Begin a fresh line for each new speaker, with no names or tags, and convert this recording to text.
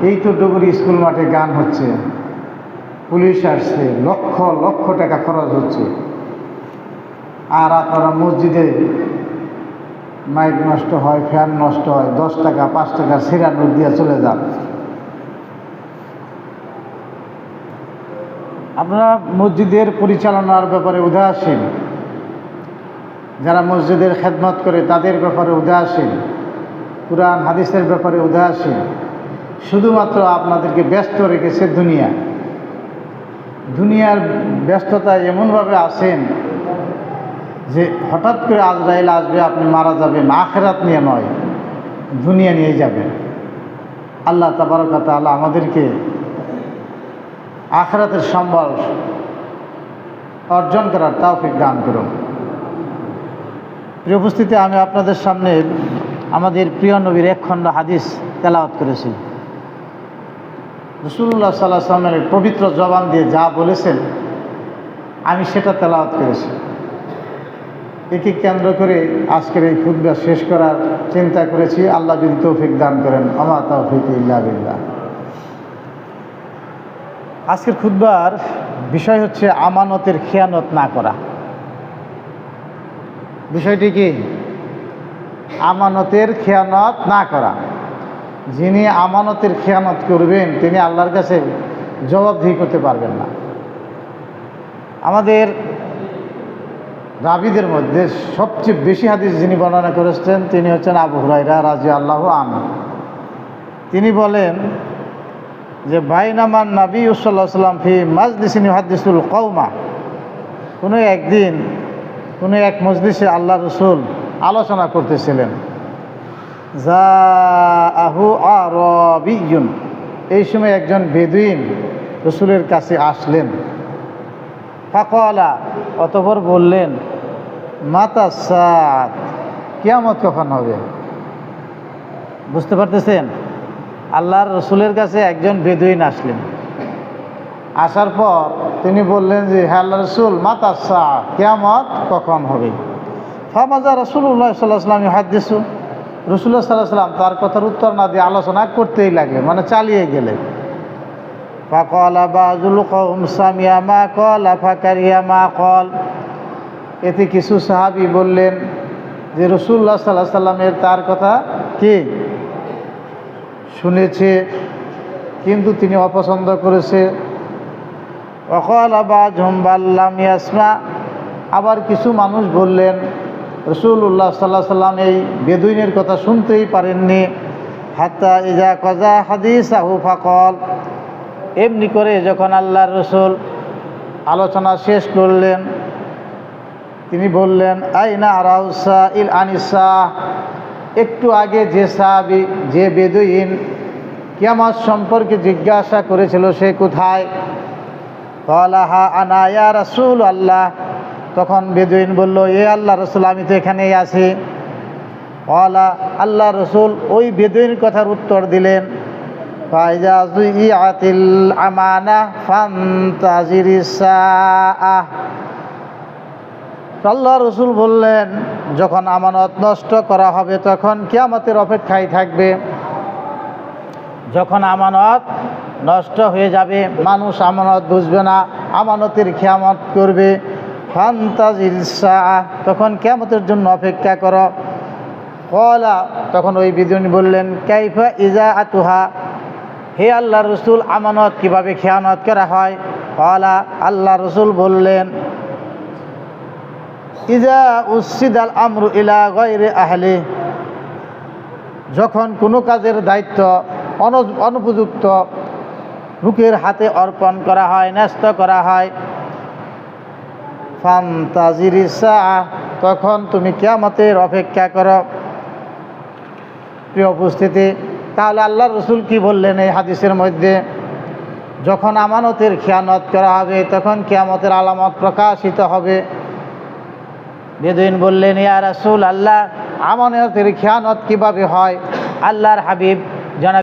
এই তো ডুবুরি স্কুল মাঠে গান হচ্ছে, পুলিশ আসছে, লক্ষ লক্ষ টাকা খরচ হচ্ছে, আর আপনারা মসজিদে মাইক নষ্ট হয়, ফ্যান নষ্ট হয়, 10 টাকা 5 টাকা সেরা নোট দিয়ে চলে যান। আপনারা মসজিদের পরিচালনার ব্যাপারে উদাসীন, যারা মসজিদের খেদমত করে তাদের ব্যাপারে উদাসীন, কুরআন হাদিসের ব্যাপারে উদাসীন। শুধুমাত্র আপনাদেরকে ব্যস্ত রেখেছে দুনিয়ার ব্যস্ততায় এমনভাবে আছেন যে হঠাৎ করে আজরাইল আসবে, আপনি মারা যাবেন, আখিরাত নিয়ে নয়, দুনিয়া নিয়ে যাবেন। আল্লাহ তাবারক ওয়া তাআলা আমাদেরকে আখিরাতের সম্বল অর্জন করার তৌফিক দান করুন। প্রিয় উপস্থিতি, আমি আপনাদের সামনে আমাদের প্রিয় নবীর এক খণ্ড হাদিস তেলাওয়াত করেছি। রাসূলুল্লাহ সাল্লাল্লাহু আলাইহি ওয়াসাল্লামের পবিত্র জবান দিয়ে যা বলেছেন আমি সেটা তেলাওয়াত করেছি। একে কেন্দ্র করে আজকের এই খুতবা শেষ করার চিন্তা করেছি। আল্লাহ যদি তৌফিক দান করেন, আমা তাওফিক ইল্লা বিল্লাহ। আজকের খুতবার বিষয় হচ্ছে আমানতের খেয়ানত না করা। বিষয়টি কি? আমানতের খেয়ানত না করা। যিনি আমানতের খেয়ানত করবেন তিনি আল্লাহর কাছে জবাবদিহি করতে পারবেন না। আমাদের রাবীদের মধ্যে সবচেয়ে বেশি হাদিস যিনি বর্ণনা করেছেন তিনি হচ্ছেন আবু হুরায়রা রাদিয়াল্লাহু আনহু। তিনি বলেন যে বাইনামান নবী সাল্লাল্লাহু আলাইহি ওয়াসাল্লাম ফি মাজলিসিন ইউহাদ্দিসুল কওমা, কোনো একদিন কোনো এক মজলিসে আল্লাহ রসুল আলোচনা করতেছিলেন। জাআহু আরাবিয়্যুন, এই সময় একজন বেদুইন রসুলের কাছে আসলেন। ফাকালা, অতঃপর বললেন, মাতা সাআত, কিয়ামত কখন হবে? বুঝতে পারতেছেন? আল্লাহর রসুলের কাছে একজন বেদুইন আসলেন। আসার পর তিনি বললেন যে হে আল্লাহ রসুল, মাতা সাআত, কিয়ামত কখন হবে? ফামাজা রাসূলুল্লাহ সাল্লাল্লাহু আলাইহি ওয়াসাল্লাম ইউহাদ্দিসু, রাসূলুল্লাহ সাল্লাল্লাহু আলাইহি ওয়াসাল্লাম তার কথার উত্তর না দিয়ে আলোচনা করতেই লাগলেন, মানে চালিয়ে গেলেন। ফাকালা বাযুল কওম সামিয়া মা ক্বালা ফাকারিয়া মা ক্বাল, এতে কিছু সাহাবী বললেন যে রাসূলুল্লাহ সাল্লাল্লাহু আলাইহি ওয়াসাল্লামের তার কথা কি শুনেছে কিন্তু তিনি অপছন্দ করেছে। ওয়াকালা বাযুহুম বাল লাম ইয়াসমা, আবার কিছু মানুষ বললেন রাসূলুল্লাহ সাল্লাল্লাহু আলাইহি ওয়াসাল্লাম এই বেদুইনের কথা শুনতেই পারেননি। হাত্তা ইজা কাযা হাদিসাহু ফাকাল, এমনি করে যখন আল্লাহর রসুল আলোচনা শেষ করলেন তিনি বললেন, আইনা আরাউসা ইল আনিসা, একটু আগে যে সাহাবী যে বেদুইন কিয়ামত সম্পর্কে জিজ্ঞাসা করেছিল সে কোথায়? ক্বালা হা আনা ইয়া রাসূলুল্লাহ, তখন বেদুইন বলল, এ আল্লাহ রসুল, আমি তো এখানেই আছি। ক্বালা, আল্লাহ রসুল ওই বেদুইন কথার উত্তর দিলেন, ফাইজা যুইআতিল আমানা ফান্তাজিরিস সাআহ, আল্লাহ রসুল বললেন যখন আমানত নষ্ট করা হবে তখন কিয়ামতের অপেক্ষায় থাকবে। যখন আমানত নষ্ট হয়ে যাবে, মানুষ আমানত বুঝবে না, আমানতের খেয়ানত করবে, ফান্তাজিরিস সাআহ, তখন কিয়ামতের জন্য অপেক্ষা করো। ক্বালা, তখন ওই বেদুইন বললেন, কাইফা ইজাআতুহা, হে আল্লাহ রসুল আমানত কিভাবে খেয়ানত করা হয়? ক্বালা, আল্লাহ রসুল বললেন, ইজা উসিদাল আমরু ইলা গায়রি আহলি, যখন কোনো কাজের দায়িত্ব অনুপযুক্ত লোকের হাতে অর্পণ করা হয়, ন্যস্ত করা হয়, ফান্তাজিরিস সাআহ, তখন তুমি কিয়ামতের অপেক্ষা করো। প্রিয় উপস্থিতি, তাহলে আল্লাহ রসুল কি বললেন এই হাদিসের মধ্যে? যখন আমানতের খেয়ানত করা হবে তখন কিয়ামতের আলামত প্রকাশিত হবে। বেদুইন বললেন, ইয়া রাসূল আল্লাহ, আমানতের খেয়ানত কিভাবে হয়? আল্লাহর হাবিব